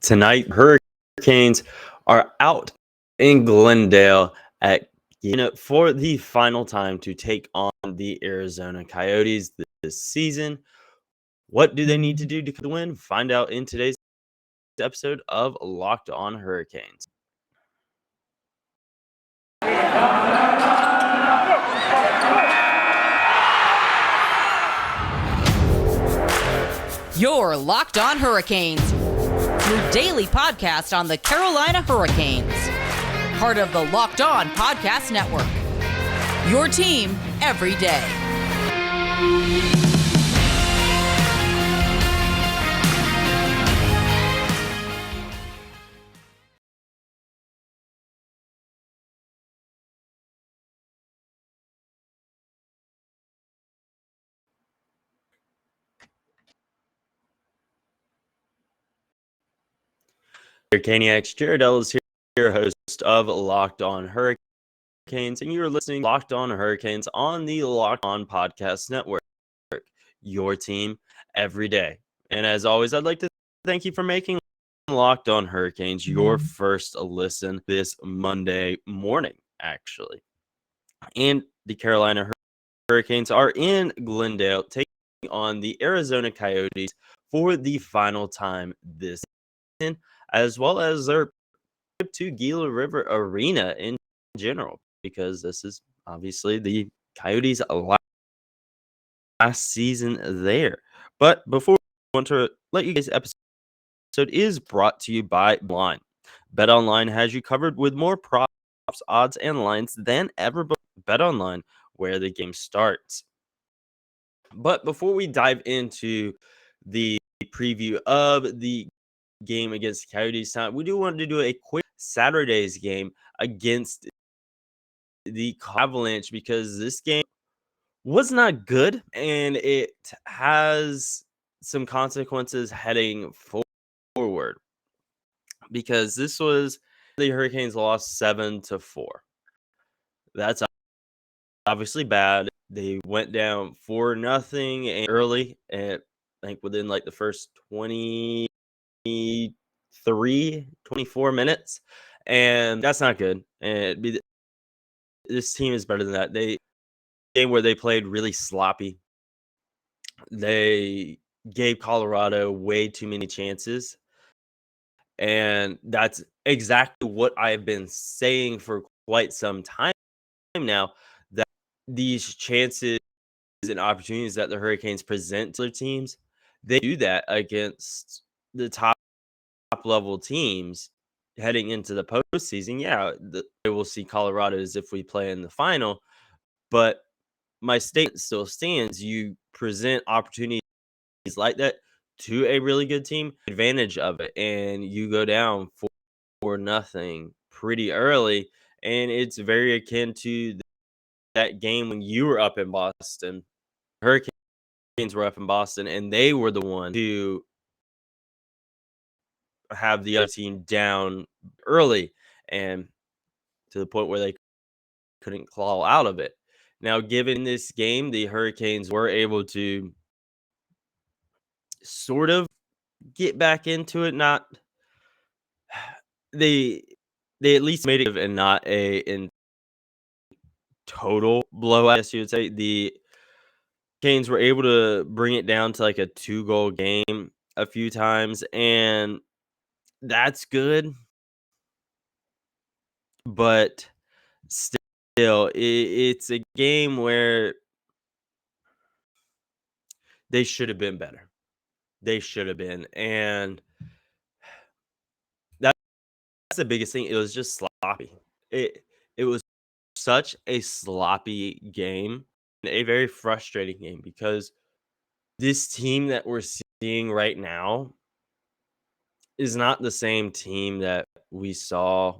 Tonight, Hurricanes are out in Glendale at for the final time to take on the Arizona Coyotes this season. What do they need to do to win? Find out in today's episode of Locked On Hurricanes. You're Locked On Hurricanes, your daily podcast on the Carolina Hurricanes. Part of the Locked On Podcast Network. Your team every day. Hurricaniacs, Jared Ellis here, host of Locked On Hurricanes, and you're listening to Locked On Hurricanes on the Locked On Podcast Network. Your team every day. And as always, I'd like to thank you for making Locked On Hurricanes your first listen this Monday morning, actually. And the Carolina Hurricanes are in Glendale taking on the Arizona Coyotes for the final time this season, as well as their trip to Gila River Arena in general, because this is obviously the Coyotes' last season there. But before I want to let you guys, episode is brought to you by BetOnline. BetOnline has you covered with more props, odds, and lines than ever before. BetOnline, where the game starts. But before we dive into the preview of the game against the Coyotes tonight, we do want to do a quick Saturday's game against the Avalanche, because this game was not good and it has some consequences heading forward, because this was the Hurricanes lost 7-4. That's obviously bad. They went down 4-0 early, and I think within like the first 24 minutes, and that's not good. And this team is better than that. Game where they played really sloppy. They gave Colorado way too many chances. And that's exactly what I've been saying for quite some time now, that these chances and opportunities that the Hurricanes present to their teams, they do that against the top level teams heading into the postseason. Yeah, we'll see Colorado as if we play in the final, but my statement still stands. You present opportunities like that to a really good team, advantage of it, and you go down 4-0 pretty early, and it's very akin to that game when you were up in Boston. Hurricanes were up in Boston, and they were the one to have the other team down early, and to the point where they couldn't claw out of it. Now, given this game, the Hurricanes were able to sort of get back into it. Not they at least made it, and not a in total blowout, I guess you would say. The Canes were able to bring it down to like a 2-goal game a few times, and that's good. But still, it's a game where they should have been better. They should have been. And that's the biggest thing. It was just sloppy. It was such a sloppy game, a very frustrating game, because this team that we're seeing right now is not the same team that we saw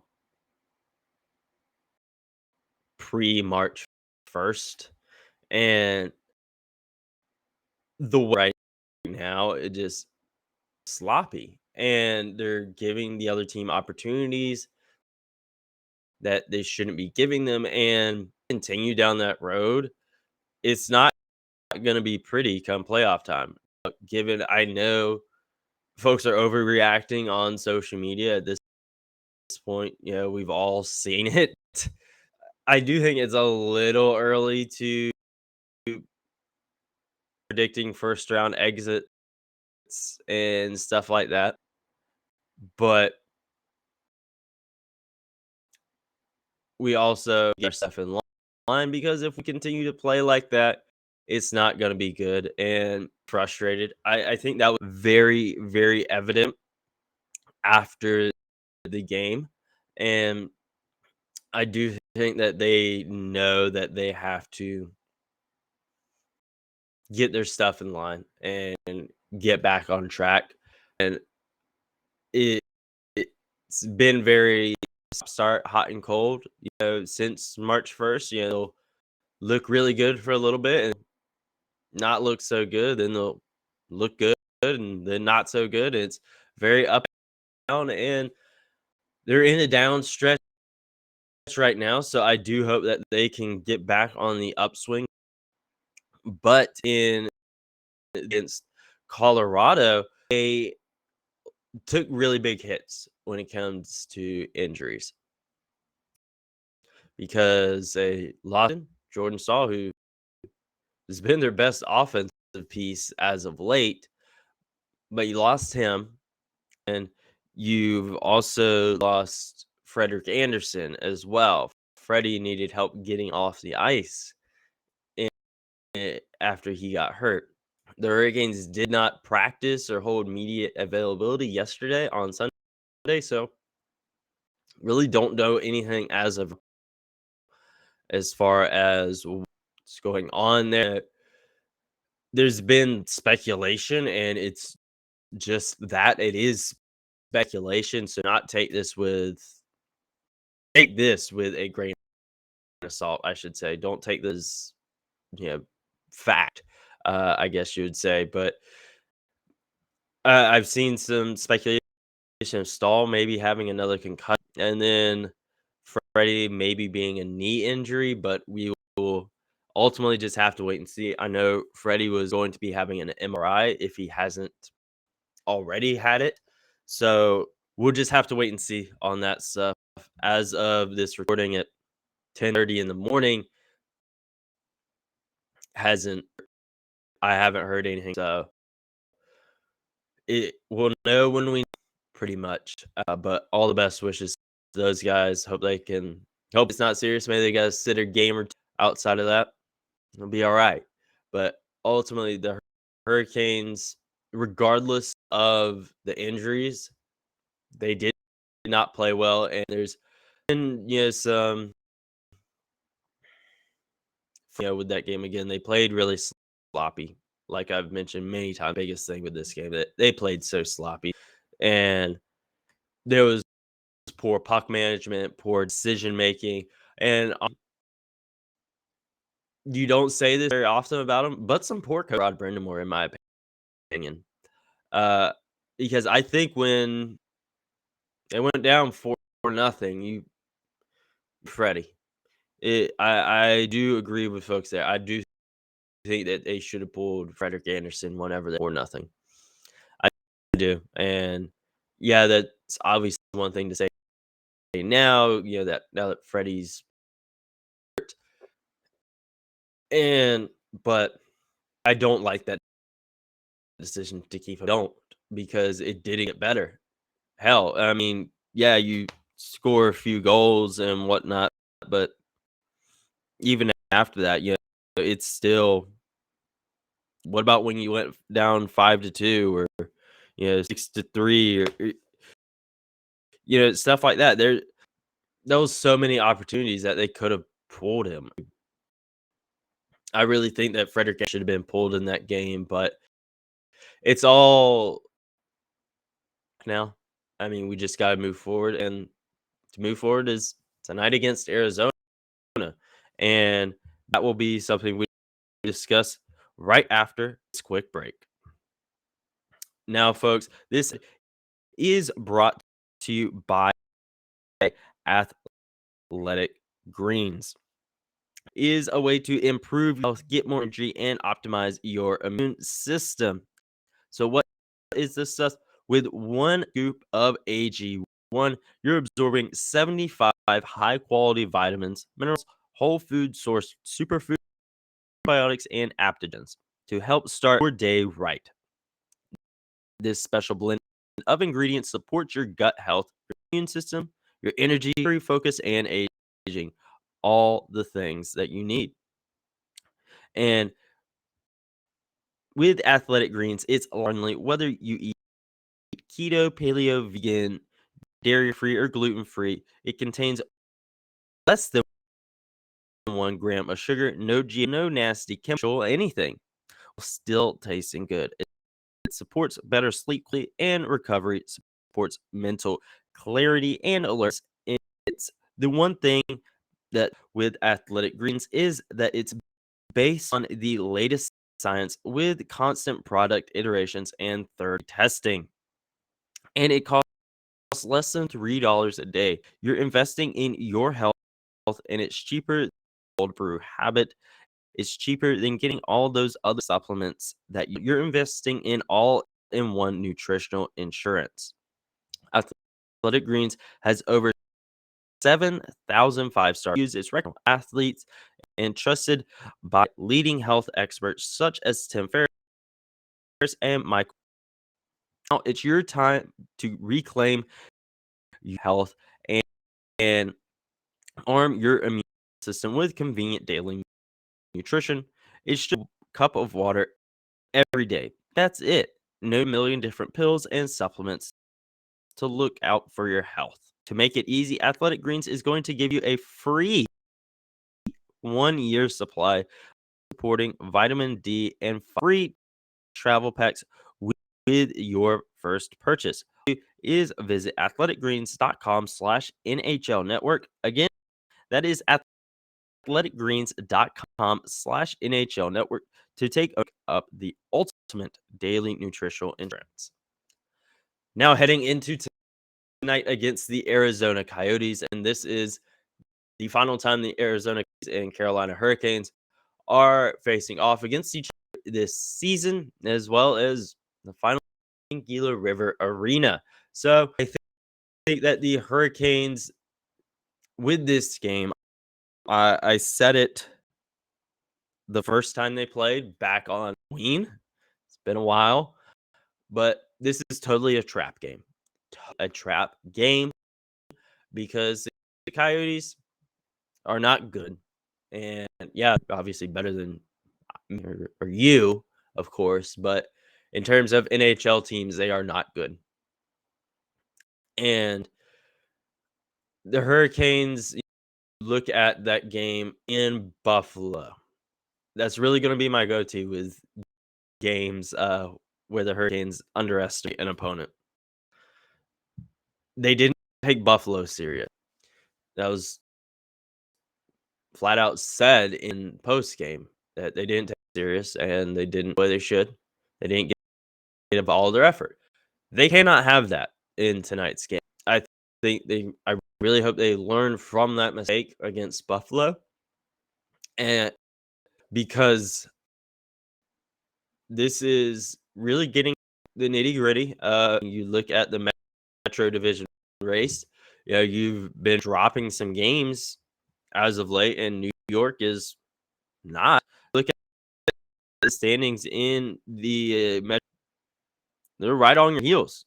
pre-March 1st. And the right now, it just sloppy. And they're giving the other team opportunities that they shouldn't be giving them, and continue down that road. It's not going to be pretty come playoff time. Given I know folks are overreacting on social media at this point. We've all seen it. I do think it's a little early to predicting first round exits and stuff like that. But we also get our stuff in line, because if we continue to play like that, it's not going to be good, and frustrated. I think that was very, very evident after the game. And I do think that they know that they have to get their stuff in line and get back on track. And it, it's been very start hot and cold, since March 1st. They'll look really good for a little bit and not look so good. Then they'll look good and then not so good. It's very up and down, and they're in a down stretch right now. So I do hope that they can get back on the upswing. But in against Colorado, they took really big hits when it comes to injuries, because they lost Jordan Stahl, who has been their best offensive piece as of late, but you lost him, and you've also lost Frederick Anderson as well. Freddie needed help getting off the ice after he got hurt. The Hurricanes did not practice or hold media availability yesterday on Sunday, so really don't know anything as far as what's going on there. There's been speculation, and it's just that it is speculation. So not take this with a grain of salt, I should say. Don't take this, fact. I guess you would say, but I've seen some speculation of Stahl maybe having another concussion, and then Freddie maybe being a knee injury, but we will ultimately just have to wait and see. I know Freddie was going to be having an MRI if he hasn't already had it. So we'll just have to wait and see on that stuff. As of this recording at 10:30 in the morning, hasn't I haven't heard anything. So we'll know when we pretty much. But all the best wishes to those guys. Hope it's not serious. Maybe they got to sit a game or two. Outside of that, it'll be all right. But ultimately, the Hurricanes, regardless of the injuries, they did not play well. And there's been, some, with that game again, they played really sloppy. Like I've mentioned many times, biggest thing with this game, that they played so sloppy. And there was poor puck management, poor decision making, and you don't say this very often about him, but some poor coach Rod Brind'amour, in my opinion. Uh, because I think when they went down 4-0, Freddie. I do agree with folks there. I do think that they should have pulled Frederick Anderson whenever they 4-0. I do, and yeah, that's obviously one thing to say now. That now that Freddie's but I don't like that decision to keep him. Don't, because it didn't get better. Hell, I mean, yeah, you score a few goals and whatnot, but even after that, it's still. What about when you went down 5-2 or 6-3 or stuff like that? There was so many opportunities that they could have pulled him. I really think that Frederick should have been pulled in that game, but it's all now. I mean, we just got to move forward, and to move forward is tonight against Arizona, and that will be something we discuss right after this quick break. Now, folks, this is brought to you by Athletic Greens. Is a way to improve health, get more energy, and optimize your immune system. So what is this stuff? With 1 scoop of AG1, you're absorbing 75 high-quality vitamins, minerals, whole food source superfood, probiotics, and adaptogens to help start your day right. This special blend of ingredients supports your gut health, your immune system, your energy, focus, and aging. All the things that you need. And with Athletic Greens, it's only whether you eat keto, paleo, vegan, dairy-free, or gluten-free, it contains less than 1 gram of sugar, no no nasty chemical, anything. Still tasting good. It supports better sleep and recovery, supports mental clarity and alerts. It's the one thing that with Athletic Greens is that it's based on the latest science with constant product iterations and third testing. And it costs less than $3 a day. You're investing in your health, and it's cheaper than cold brew habit. It's cheaper than getting all those other supplements that you're investing in all in one nutritional insurance. Athletic Greens has over 7,000 five-star reviews. It's recommended by athletes and trusted by leading health experts such as Tim Ferriss and Michael. Now it's your time to reclaim your health and arm your immune system with convenient daily nutrition. It's just a cup of water every day. That's it. No million different pills and supplements to look out for your health. To make it easy, Athletic Greens is going to give you a free 1-year supply supporting vitamin D and free travel packs with your first purchase. Is visit athleticgreens.com/NHL network. Again, that is athleticgreens.com/NHL network to take up the ultimate daily nutritional insurance. Now heading into tonight against the Arizona Coyotes, and this is the final time the Arizona and Carolina Hurricanes are facing off against each other this season, as well as the final Gila River Arena. So I think that the Hurricanes with this game, I said it the first time they played back on Halloween. It's been a while, but this is totally a trap game. A trap game because the Coyotes are not good. And yeah, obviously better than or you, of course, but in terms of NHL teams, they are not good. And the Hurricanes, look at that game in Buffalo. That's really going to be my go-to with games where the Hurricanes underestimate an opponent. They didn't take Buffalo serious. That was flat out said in post game that they didn't take it serious and they didn't the way they should. They didn't give all their effort. They cannot have that in tonight's game. I really hope they learn from that mistake against Buffalo. And because this is really getting the nitty-gritty. You look at the Metro Division race, you've been dropping some games as of late, and New York is not. Look at the standings in the Metro. They're right on your heels.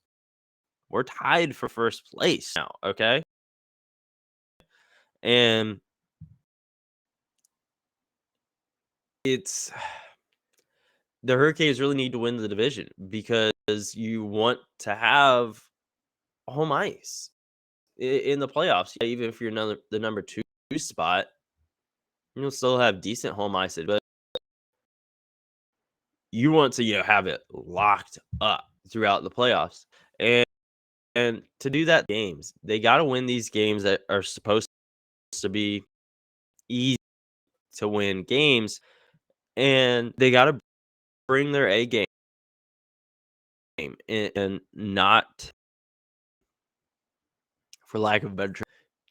We're tied for first place now, okay? And it's the Hurricanes really need to win the division because you want to have home ice in the playoffs. Even if you're the number 2 spot, you'll still have decent home ice, but you want to have it locked up throughout the playoffs. And to do that, games, they got to win these games that are supposed to be easy to win games, and they got to bring their A game and not, for lack of a better term,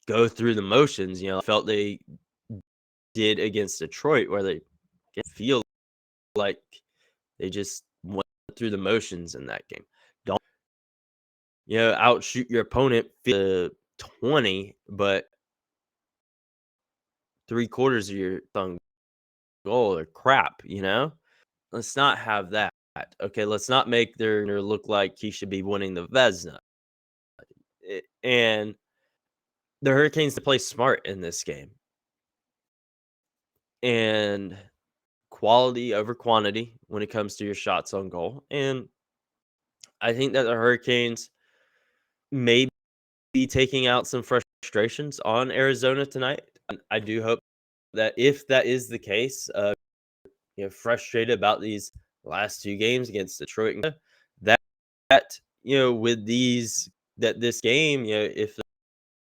go through the motions. Felt they did against Detroit, where they feel like they just went through the motions in that game. outshoot your opponent 20, but 3/4 of your goal are crap. Let's not have that. Okay, let's not make their look like he should be winning the Vezina. And the Hurricanes to play smart in this game. And quality over quantity when it comes to your shots on goal. And I think that the Hurricanes may be taking out some frustrations on Arizona tonight. And I do hope that if that is the case, frustrated about these last 2 games against Detroit, that with this game, if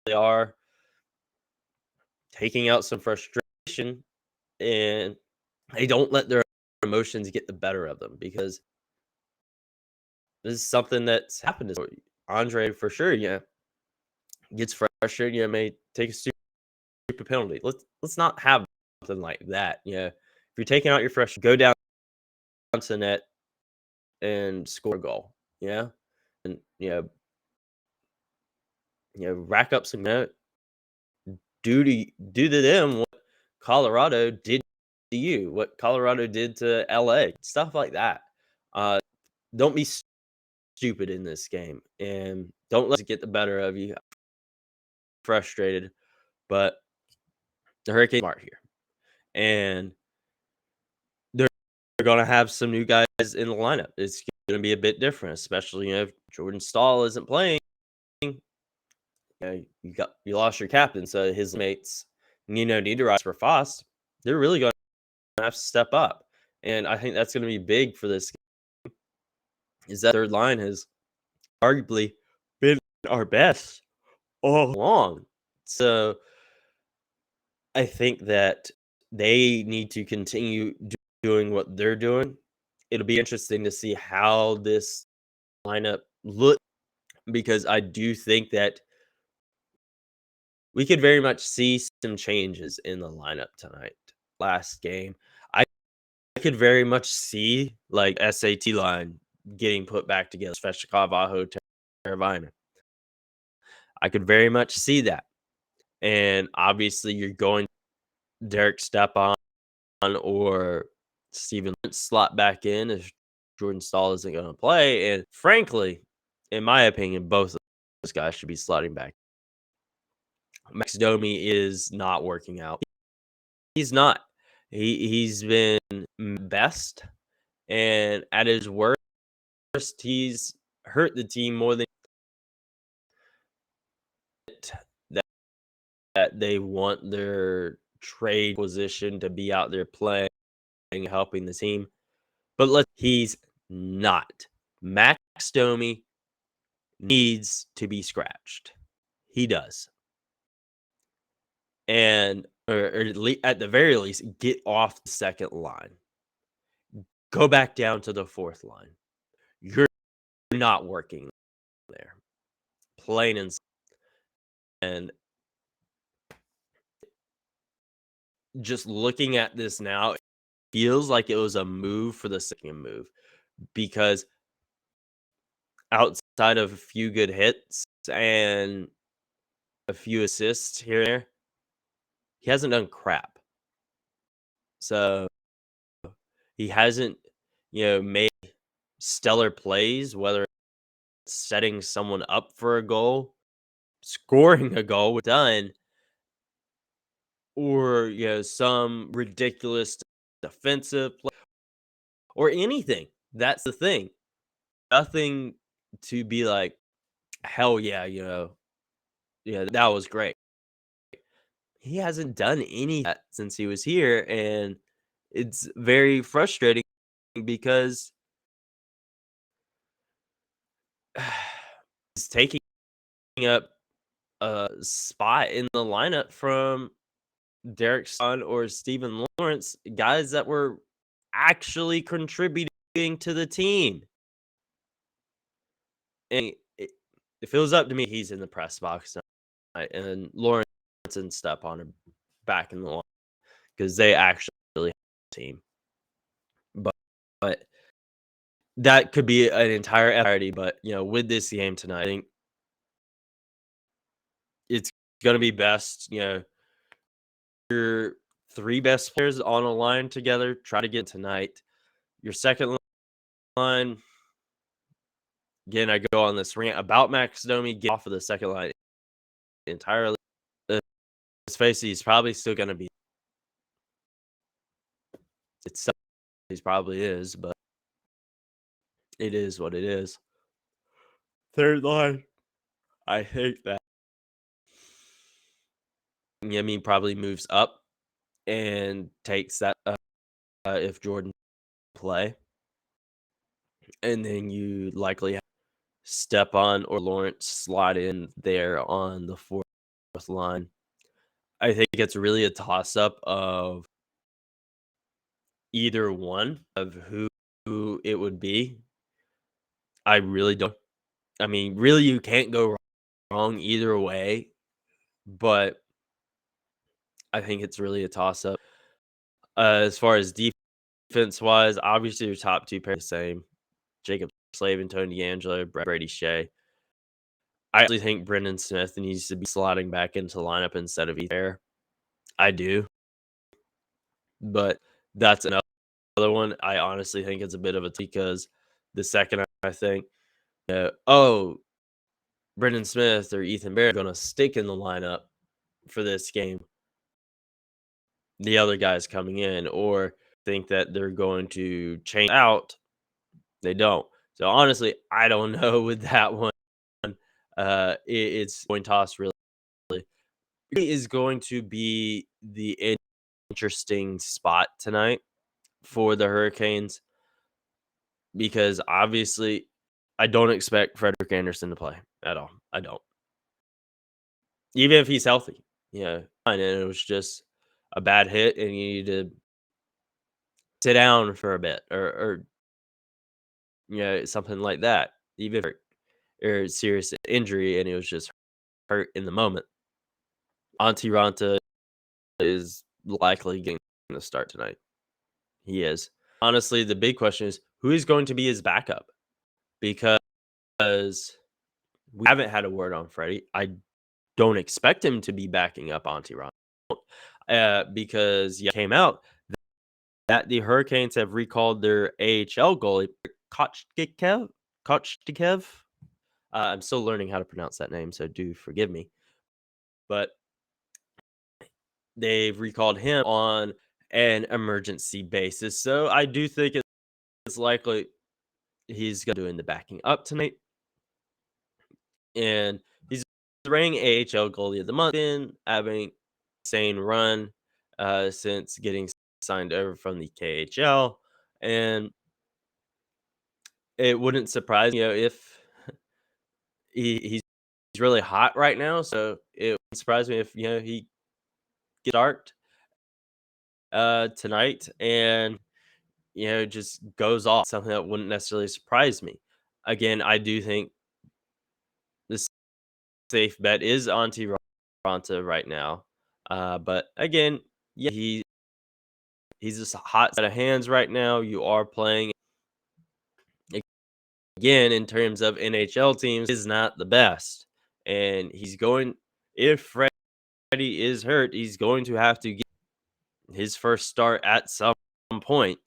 they are taking out some frustration and they don't let their emotions get the better of them, because this is something that's happened to Andre for sure. Gets frustrated. May take a stupid penalty. Let's not have something like that. If you're taking out your frustration, go down to net and score a goal. And rack up some net. Do to them what Colorado did to you, what Colorado did to LA, stuff like that. Don't be stupid in this game, and don't let it get the better of you. Frustrated, but the Hurricanes are here, and they're going to have some new guys in the lineup. It's going to be a bit different, especially if Jordan Staal isn't playing. You lost your captain, so his mates, need to rise for Foss. They're really going to have to step up, and I think that's going to be big for this game. Is that third line has arguably been our best all along. So I think that they need to continue doing what they're doing. It'll be interesting to see how this lineup looks, because I do think that we could very much see some changes in the lineup tonight. Last game, I could very much see like SAT line getting put back together, Svechnikov, Aho, Teravainen. I could very much see that. And obviously you're going Derek Stepan or Steven slot back in if Jordan Staal isn't going to play. And frankly, in my opinion, both of those guys should be slotting back. Max Domi is not working out. He's not. He's been best, and at his worst, he's hurt the team more than that they want their trade position to be out there playing, helping the team. But he's not. Max Domi needs to be scratched. He does. And or at the very least, get off the second line. Go back down to the fourth line. You're not working there. Plain and simple. And just looking at this now, it feels like it was a move for the second move, because outside of a few good hits and a few assists here and there, he hasn't done crap. So he hasn't, made stellar plays, whether it's setting someone up for a goal, scoring a goal done, or some ridiculous defensive play or anything. That's the thing. Nothing to be like, hell yeah, that was great. He hasn't done any of that since he was here, and it's very frustrating because he's taking up a spot in the lineup from Derek Son or Stephen Lawrence, guys that were actually contributing to the team. And if it was up to me, he's in the press box tonight, and Lawrence and Stepan are back in the line because they actually have a team. But that could be an entire entirety. But with this game tonight, I think it's going to be best, your 3 best players on a line together, try to get tonight. Your second line, again, I go on this rant about Max Domi, get off of the second line entirely. Let's face it, he's probably still going to be. He probably is, but it is what it is. Third line, I hate that. Yemi probably moves up and takes that if Jordan play. And then you likely have Stepan or Lawrence slide in there on the fourth line. I think it's really a toss-up of either one of who it would be. I really don't. I mean, really, you can't go wrong either way, but I think it's really a toss-up. As far as defense-wise, obviously your top 2 pairs the same. Jacob Slavin, Tony DeAngelo, Brady Shea. I actually think Brendan Smith needs to be sliding back into the lineup instead of Ether. I do. But that's another one. I honestly think it's a bit of a because the second I think, Brendan Smith or Ethan Bear are going to stick in the lineup for this game, the other guys coming in, or think that they're going to change out, they don't. So honestly, I don't know with that one. It's coin toss really. It is going to be the interesting spot tonight for the Hurricanes because obviously I don't expect Frederik Andersen to play at all. I don't. Even if he's healthy. Yeah. And it was just a bad hit and you need to sit down for a bit or something like that. Even if serious injury and it was just hurt in the moment. Antti Ranta is likely getting the start tonight. He is. Honestly, the big question is who is going to be his backup? Because we haven't had a word on Freddie. I don't expect him to be backing up Antti Ranta because it came out that the Hurricanes have recalled their AHL goalie, Kochtikev. I'm still learning how to pronounce that name, so do forgive me. But they've recalled him on an emergency basis. So I do think it's likely he's going to be doing the backing up tonight. And he's reigning AHL goalie of the month in having insane run since getting signed over from the KHL. And it wouldn't surprise me if he's really hot right now. So it wouldn't surprise me if he gets start tonight and just goes off. Something that wouldn't necessarily surprise me. Again, I do think the safe bet is Antti Ranta right now. But again, he's just a hot set of hands right now. You are playing again in terms of NHL teams is not the best, and he's going. If Freddie is hurt, he's going to have to get his first start at some point.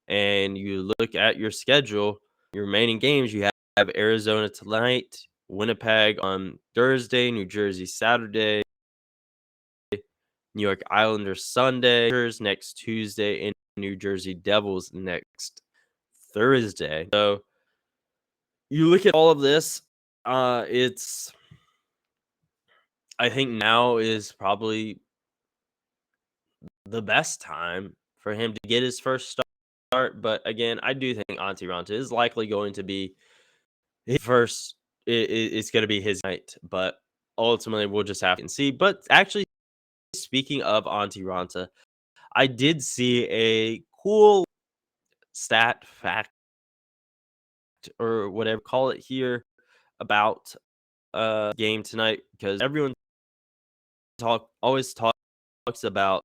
And you look at your schedule, your remaining games. You have Arizona tonight, Winnipeg on Thursday, New Jersey Saturday, New York Islanders Sunday, next Tuesday, and New Jersey Devils next Thursday. So you look at all of this, it's I think now is probably the best time for him to get his first start. But again, I do think Antti Ranta is likely going to be his first. It's going to be his night, but ultimately we'll just have to see. But actually, speaking of Antti Ranta, I did see a cool stat fact or whatever call it here about game tonight because everyone always talks about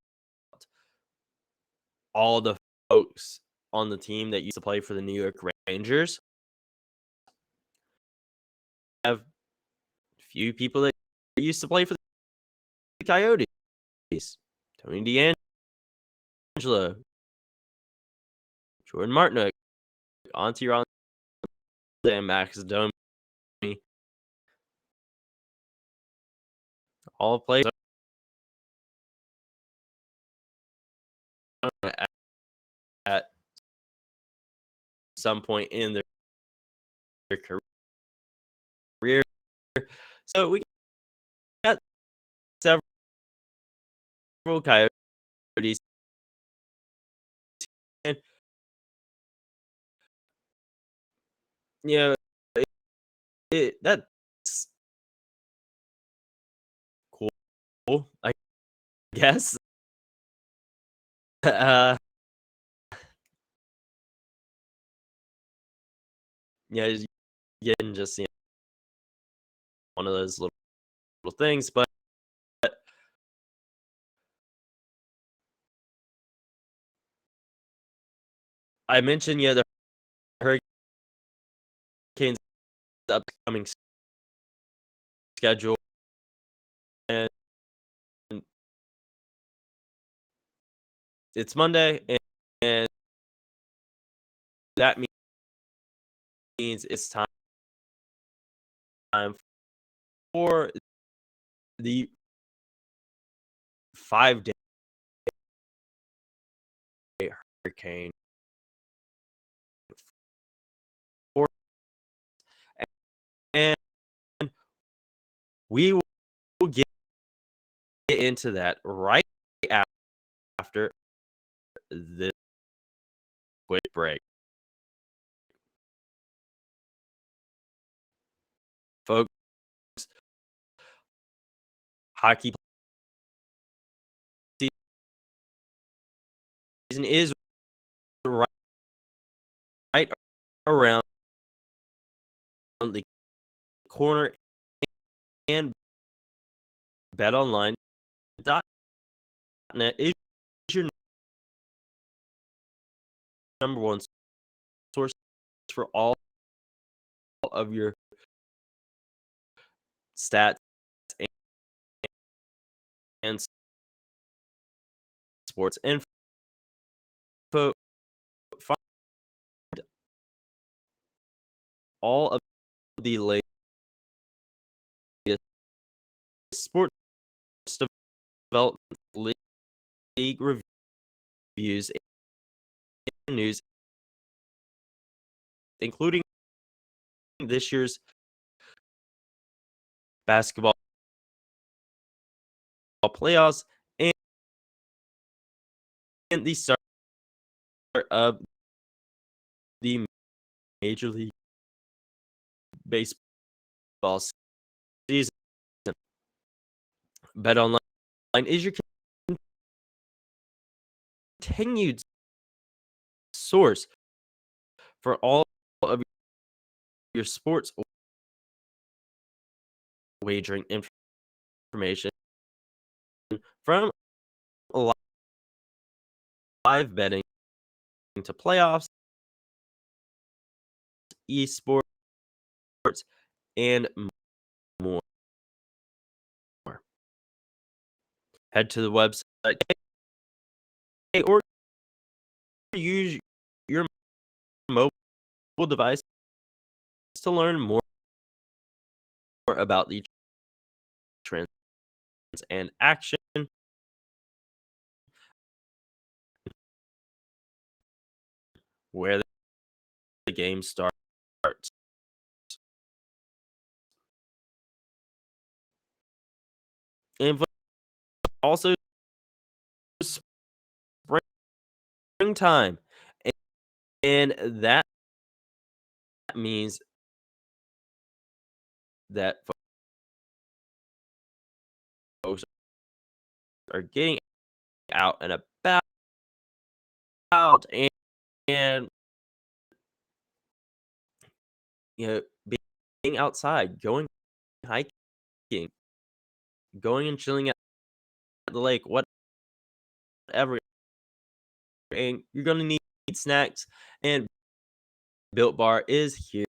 all the folks on the team that used to play for the New York Rangers. I have a few people that used to play for Coyotes, Tony DeAngelo, Jordan Martinook, Auntie Ron, and Max Domi. All players at some point in their career. So we got several Coyotes. And, that's cool, I guess. uh, just getting just one of those little things, but I mentioned the Hurricanes upcoming schedule, and it's Monday, and that means it's time for the 5-day hurricane. And we will get into that right after this quick break. Folks, hockey season is right around the corner, and BetOnline.net is your number one source for all of your stats and sports info. Find all of the latest sports development, league reviews, and news, including this year's basketball playoffs and the start of the Major League Baseball season. BetOnline is your continued source for all of your sports wagering information, from live betting to playoffs, esports, and more. Head to the website or use your mobile device to learn more about the trends and action where the game starts. And also springtime, and that means that folks are getting out and about, and being outside, going hiking, going and chilling at the lake, whatever. And you're gonna need snacks, and Built Bar is here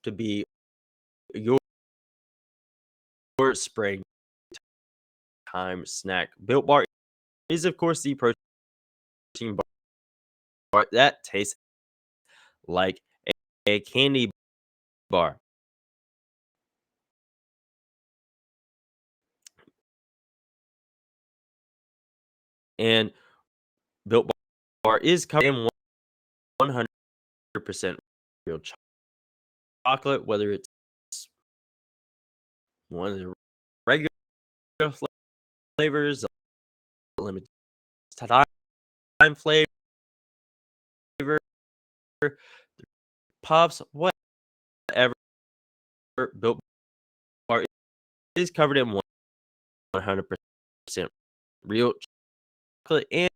to be your spring time snack. Built Bar is, of course, the protein bar that tastes like a candy bar. And Built Bar is covered in 100% real chocolate, whether it's one of the regular flavors, limited time flavor, puffs, whatever. Built Bar is covered in 100% real chocolate, and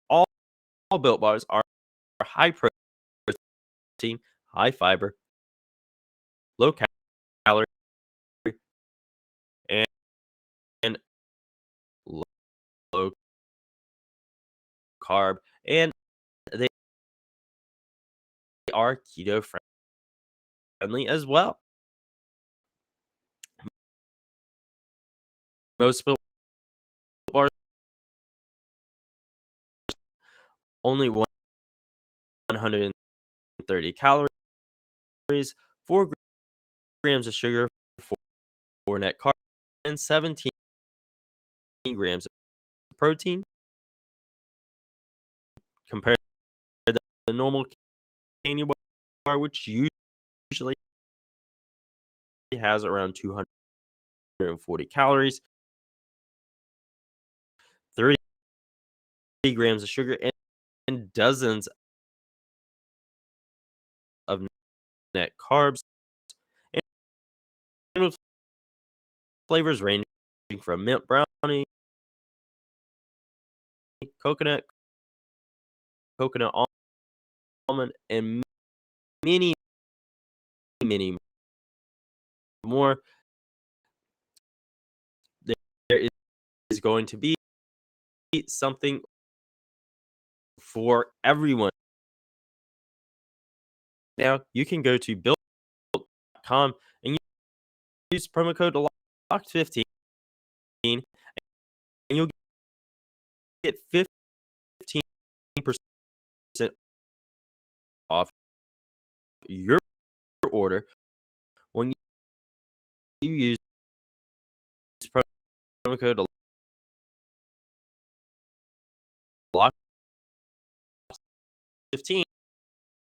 all Built Bars are high protein, high fiber, low calorie, and, and low carb, and they are keto friendly as well. Most Built Bars only 130 calories, 4 grams of sugar, 4 net carbs, and 17 grams of protein compared to the normal candy bar, which usually has around 240 calories, 30 grams of sugar, and dozens of net carbs, and with flavors ranging from mint brownie, coconut, coconut almond, and many, many more. There is going to be something for everyone. Now, you can go to built.com and use promo code LOCKED15, and you'll get 15% off your order when you use promo code LOCKED15